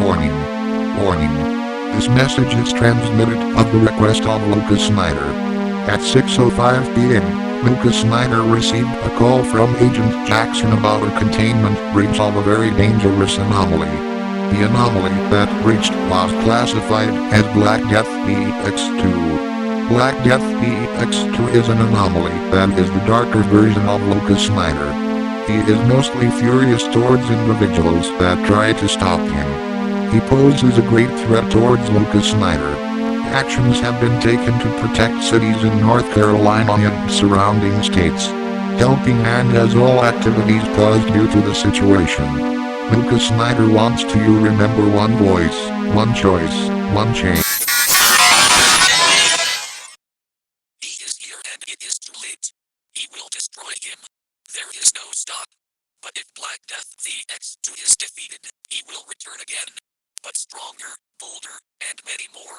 Warning. Warning. This message is transmitted at the request of Lucas Snyder. At 6:05 p.m., Lucas Snyder received a call from Agent Jackson about a containment breach of a very dangerous anomaly. The anomaly that breached was classified as Black Death V.X.2. Black Death V.X.2 is an anomaly that is the darker version of Lucas Snyder. He is mostly furious towards individuals that try to stop him. He poses a great threat towards Lucas Snyder. Actions have been taken to protect cities in North Carolina and surrounding states. Helping Hand has all activities paused due to the situation. Lucas Snyder wants you to remember one voice, one choice, one change. He is here and it is too late. He will destroy him. There is no stop. But if Black Death V.X.2 is defeated, he will return again. But stronger, bolder, and many more.